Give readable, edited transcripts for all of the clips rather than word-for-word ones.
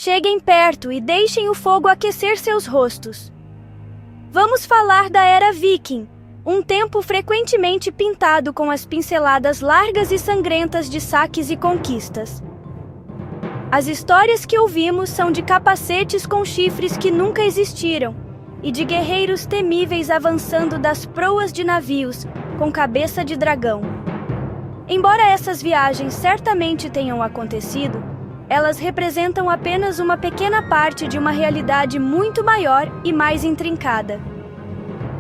Cheguem perto e deixem o fogo aquecer seus rostos. Vamos falar da Era Viking, um tempo frequentemente pintado com as pinceladas largas e sangrentas de saques e conquistas. As histórias que ouvimos são de capacetes com chifres que nunca existiram e de guerreiros temíveis avançando das proas de navios com cabeça de dragão. Embora essas viagens certamente tenham acontecido, elas representam apenas uma pequena parte de uma realidade muito maior e mais intrincada.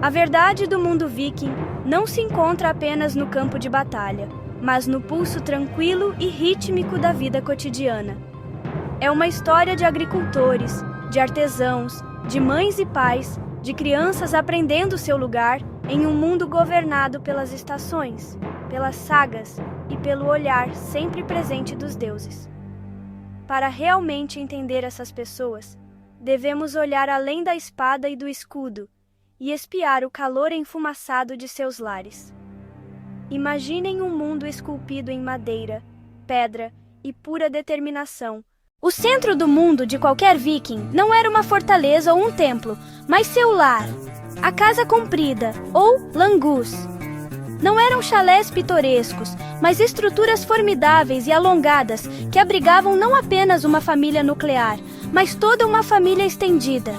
A verdade do mundo viking não se encontra apenas no campo de batalha, mas no pulso tranquilo e rítmico da vida cotidiana. É uma história de agricultores, de artesãos, de mães e pais, de crianças aprendendo seu lugar em um mundo governado pelas estações, pelas sagas e pelo olhar sempre presente dos deuses. Para realmente entender essas pessoas, devemos olhar além da espada e do escudo e espiar o calor enfumaçado de seus lares. Imaginem um mundo esculpido em madeira, pedra e pura determinação. O centro do mundo de qualquer viking não era uma fortaleza ou um templo, mas seu lar, a Casa Comprida, ou Langus. Não eram chalés pitorescos, mas estruturas formidáveis e alongadas que abrigavam não apenas uma família nuclear, mas toda uma família estendida.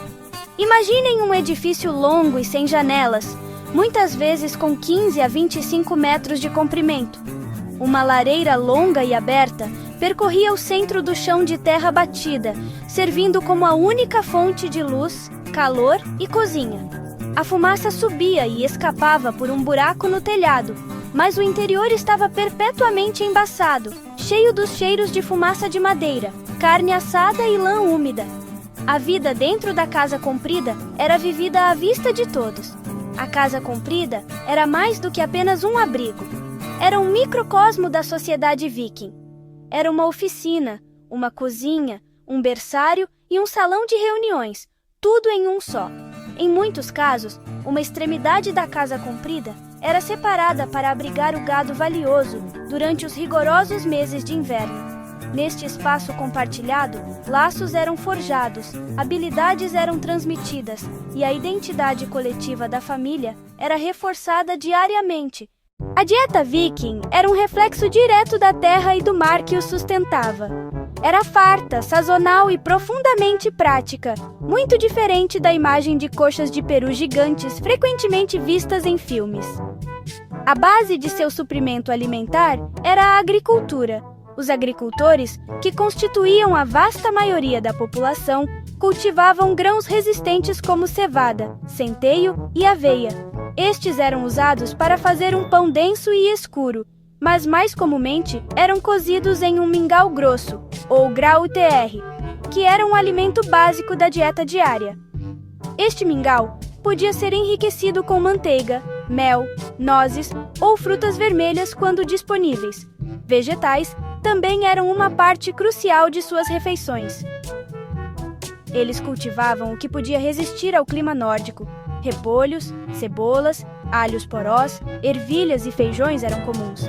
Imaginem um edifício longo e sem janelas, muitas vezes com 15 a 25 metros de comprimento. Uma lareira longa e aberta percorria o centro do chão de terra batida, servindo como a única fonte de luz, calor e cozinha. A fumaça subia e escapava por um buraco no telhado, mas o interior estava perpetuamente embaçado, cheio dos cheiros de fumaça de madeira, carne assada e lã úmida. A vida dentro da Casa Comprida era vivida à vista de todos. A Casa Comprida era mais do que apenas um abrigo. Era um microcosmo da sociedade viking. Era uma oficina, uma cozinha, um berçário e um salão de reuniões, tudo em um só. Em muitos casos, uma extremidade da Casa Comprida era separada para abrigar o gado valioso durante os rigorosos meses de inverno. Neste espaço compartilhado, laços eram forjados, habilidades eram transmitidas e a identidade coletiva da família era reforçada diariamente. A dieta viking era um reflexo direto da terra e do mar que o sustentava. Era farta, sazonal e profundamente prática, muito diferente da imagem de coxas de peru gigantes frequentemente vistas em filmes. A base de seu suprimento alimentar era a agricultura. Os agricultores, que constituíam a vasta maioria da população, cultivavam grãos resistentes como cevada, centeio e aveia. Estes eram usados para fazer um pão denso e escuro, mas mais comumente eram cozidos em um mingau grosso, ou grau-tr, que era um alimento básico da dieta diária. Este mingau podia ser enriquecido com manteiga, mel, nozes ou frutas vermelhas quando disponíveis. Vegetais também eram uma parte crucial de suas refeições. Eles cultivavam o que podia resistir ao clima nórdico. Repolhos, cebolas, alhos porós, ervilhas e feijões eram comuns.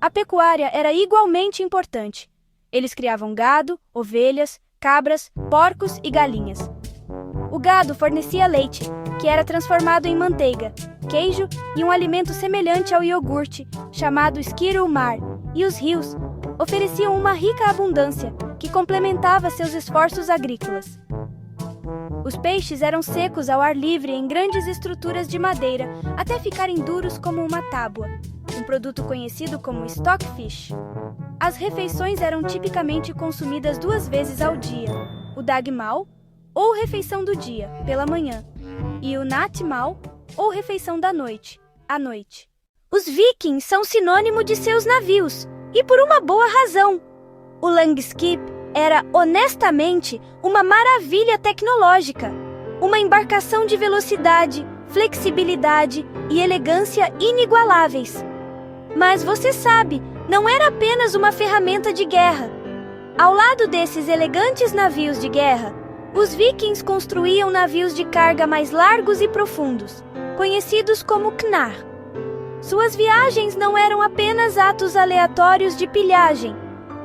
A pecuária era igualmente importante. Eles criavam gado, ovelhas, cabras, porcos e galinhas. O gado fornecia leite, que era transformado em manteiga, queijo e um alimento semelhante ao iogurte, chamado skirumar, e os rios ofereciam uma rica abundância, que complementava seus esforços agrícolas. Os peixes eram secos ao ar livre em grandes estruturas de madeira, até ficarem duros como uma tábua, um produto conhecido como stockfish. As refeições eram tipicamente consumidas 2 vezes ao dia, o dagmal, ou refeição do dia, pela manhã, e o natmal, ou refeição da noite, à noite. Os vikings são sinônimo de seus navios, e por uma boa razão. O Langskip era, honestamente, uma maravilha tecnológica, uma embarcação de velocidade, flexibilidade e elegância inigualáveis. Mas você sabe, não era apenas uma ferramenta de guerra. Ao lado desses elegantes navios de guerra, os vikings construíam navios de carga mais largos e profundos, conhecidos como knar. Suas viagens não eram apenas atos aleatórios de pilhagem,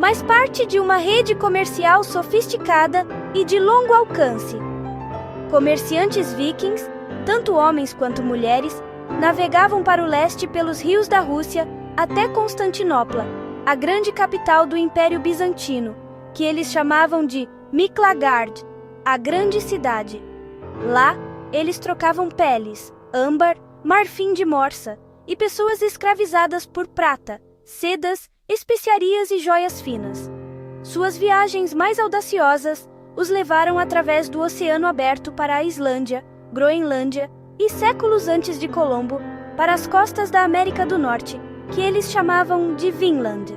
mas parte de uma rede comercial sofisticada e de longo alcance. Comerciantes vikings, tanto homens quanto mulheres, navegavam para o leste pelos rios da Rússia até Constantinopla, a grande capital do Império Bizantino, que eles chamavam de Miklagard, a grande cidade. Lá, eles trocavam peles, âmbar, marfim de morsa e pessoas escravizadas por prata, sedas, especiarias e joias finas. Suas viagens mais audaciosas os levaram através do Oceano Aberto para a Islândia, Groenlândia e, séculos antes de Colombo, para as costas da América do Norte, que eles chamavam de Vinland.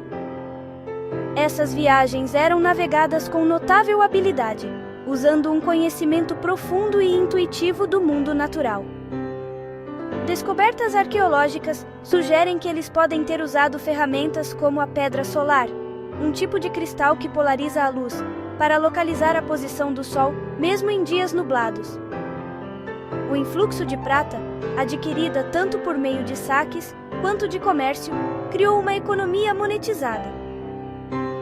Essas viagens eram navegadas com notável habilidade, usando um conhecimento profundo e intuitivo do mundo natural. Descobertas arqueológicas sugerem que eles podem ter usado ferramentas como a pedra solar, um tipo de cristal que polariza a luz, para localizar a posição do Sol, mesmo em dias nublados. O influxo de prata, adquirida tanto por meio de saques quanto de comércio, criou uma economia monetizada.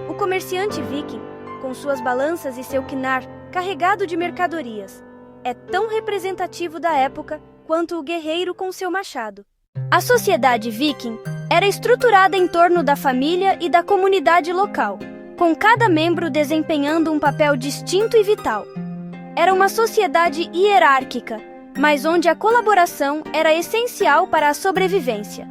O comerciante viking, com suas balanças e seu quinar carregado de mercadorias, é tão representativo da época quanto o guerreiro com seu machado. A sociedade viking era estruturada em torno da família e da comunidade local, com cada membro desempenhando um papel distinto e vital. Era uma sociedade hierárquica, mas onde a colaboração era essencial para a sobrevivência.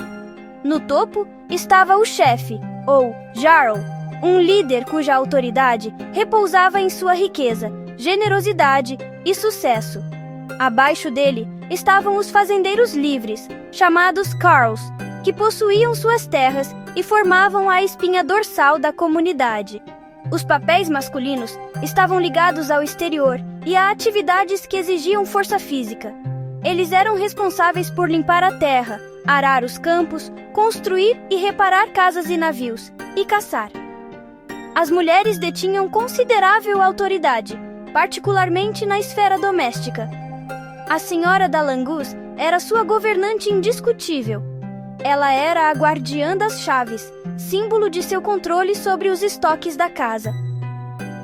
No topo estava o chefe, ou jarl, um líder cuja autoridade repousava em sua riqueza, generosidade e sucesso. Abaixo dele estavam os fazendeiros livres, chamados carls, que possuíam suas terras e formavam a espinha dorsal da comunidade. Os papéis masculinos estavam ligados ao exterior e a atividades que exigiam força física. Eles eram responsáveis por limpar a terra, arar os campos, construir e reparar casas e navios, e caçar. As mulheres detinham considerável autoridade, particularmente na esfera doméstica. A Senhora da Langus era sua governante indiscutível. Ela era a guardiã das chaves, símbolo de seu controle sobre os estoques da casa.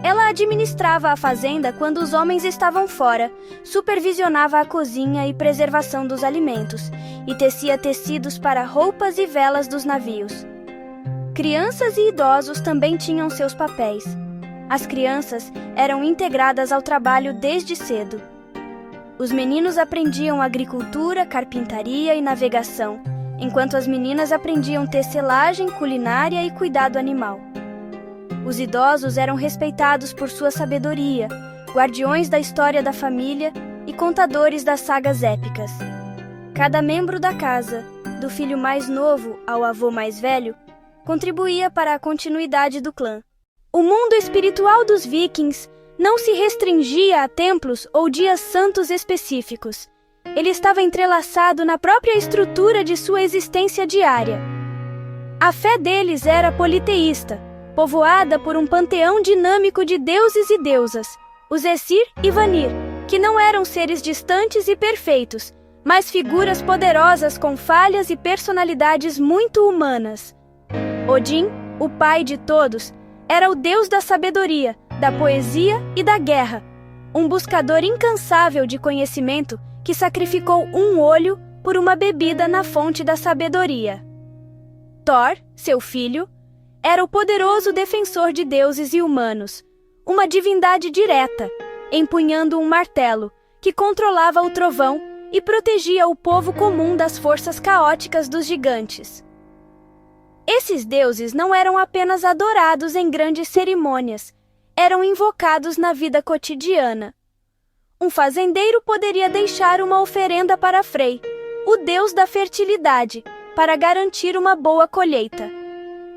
Ela administrava a fazenda quando os homens estavam fora, supervisionava a cozinha e preservação dos alimentos, e tecia tecidos para roupas e velas dos navios. Crianças e idosos também tinham seus papéis. As crianças eram integradas ao trabalho desde cedo. Os meninos aprendiam agricultura, carpintaria e navegação, enquanto as meninas aprendiam tecelagem, culinária e cuidado animal. Os idosos eram respeitados por sua sabedoria, guardiões da história da família e contadores das sagas épicas. Cada membro da casa, do filho mais novo ao avô mais velho, contribuía para a continuidade do clã. O mundo espiritual dos vikings não se restringia a templos ou dias santos específicos. Ele estava entrelaçado na própria estrutura de sua existência diária. A fé deles era politeísta, povoada por um panteão dinâmico de deuses e deusas, os Aesir e Vanir, que não eram seres distantes e perfeitos, mas figuras poderosas com falhas e personalidades muito humanas. Odin, o pai de todos, era o deus da sabedoria, da poesia e da guerra, um buscador incansável de conhecimento que sacrificou um olho por uma bebida na fonte da sabedoria. Thor, seu filho, era o poderoso defensor de deuses e humanos, uma divindade direta, empunhando um martelo que controlava o trovão e protegia o povo comum das forças caóticas dos gigantes. Esses deuses não eram apenas adorados em grandes cerimônias, eram invocados na vida cotidiana. Um fazendeiro poderia deixar uma oferenda para Frey, o deus da fertilidade, para garantir uma boa colheita.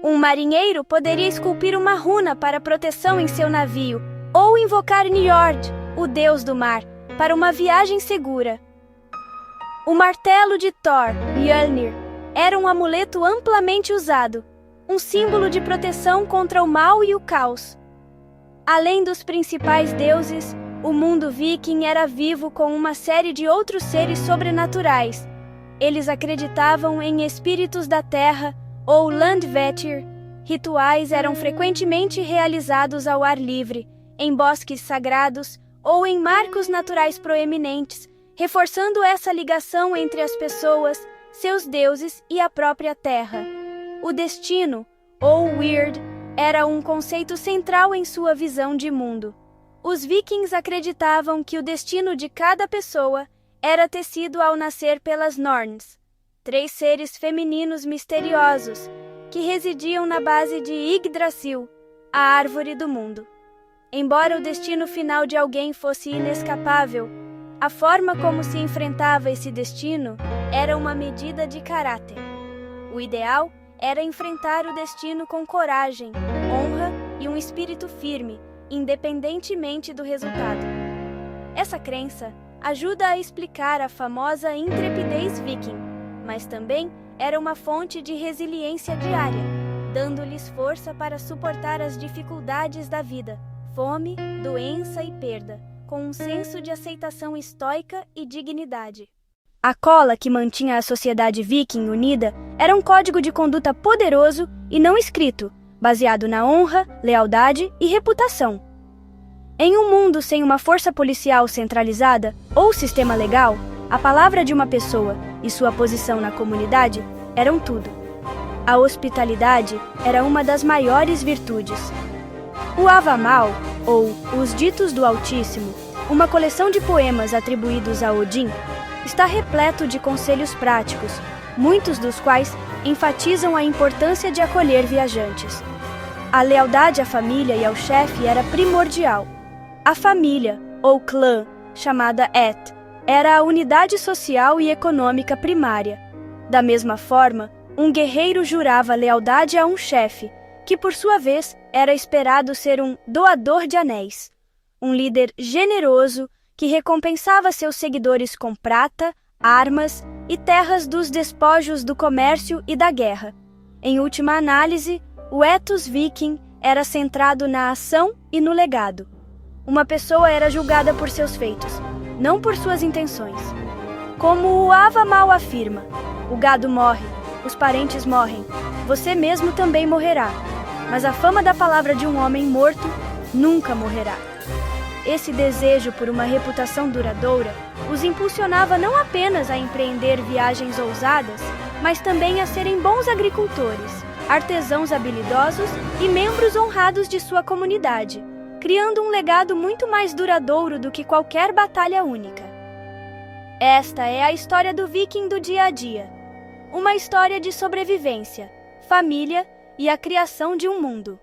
Um marinheiro poderia esculpir uma runa para proteção em seu navio, ou invocar Njord, o deus do mar, para uma viagem segura. O martelo de Thor, Mjolnir, era um amuleto amplamente usado, um símbolo de proteção contra o mal e o caos. Além dos principais deuses, o mundo viking era vivo com uma série de outros seres sobrenaturais. Eles acreditavam em espíritos da terra, ou Landvættir, Rituais eram frequentemente realizados ao ar livre, em bosques sagrados ou em marcos naturais proeminentes, reforçando essa ligação entre as pessoas, seus deuses e a própria terra. O destino, ou Weird, era um conceito central em sua visão de mundo. Os vikings acreditavam que o destino de cada pessoa era tecido ao nascer pelas Norns, 3 seres femininos misteriosos que residiam na base de Yggdrasil, a árvore do mundo. Embora o destino final de alguém fosse inescapável, a forma como se enfrentava esse destino era uma medida de caráter. O ideal era enfrentar o destino com coragem, honra e um espírito firme, independentemente do resultado. Essa crença ajuda a explicar a famosa intrepidez viking, mas também era uma fonte de resiliência diária, dando-lhes força para suportar as dificuldades da vida, fome, doença e perda, com um senso de aceitação estoica e dignidade. A cola que mantinha a sociedade viking unida era um código de conduta poderoso e não escrito, baseado na honra, lealdade e reputação. Em um mundo sem uma força policial centralizada ou sistema legal, a palavra de uma pessoa e sua posição na comunidade eram tudo. A hospitalidade era uma das maiores virtudes. O Havamal, ou Os Ditos do Altíssimo, uma coleção de poemas atribuídos a Odin, está repleto de conselhos práticos, muitos dos quais enfatizam a importância de acolher viajantes. A lealdade à família e ao chefe era primordial. A família, ou clã, chamada Et, era a unidade social e econômica primária. Da mesma forma, um guerreiro jurava lealdade a um chefe, que por sua vez era esperado ser um doador de anéis, um líder generoso que recompensava seus seguidores com prata, armas e terras dos despojos do comércio e da guerra. Em última análise, o ethos viking era centrado na ação e no legado. Uma pessoa era julgada por seus feitos, não por suas intenções. Como o Havamal afirma, o gado morre, os parentes morrem, você mesmo também morrerá, mas a fama da palavra de um homem morto nunca morrerá. Esse desejo por uma reputação duradoura os impulsionava não apenas a empreender viagens ousadas, mas também a serem bons agricultores, artesãos habilidosos e membros honrados de sua comunidade, criando um legado muito mais duradouro do que qualquer batalha única. Esta é a história do viking do dia a dia. Uma história de sobrevivência, família e a criação de um mundo.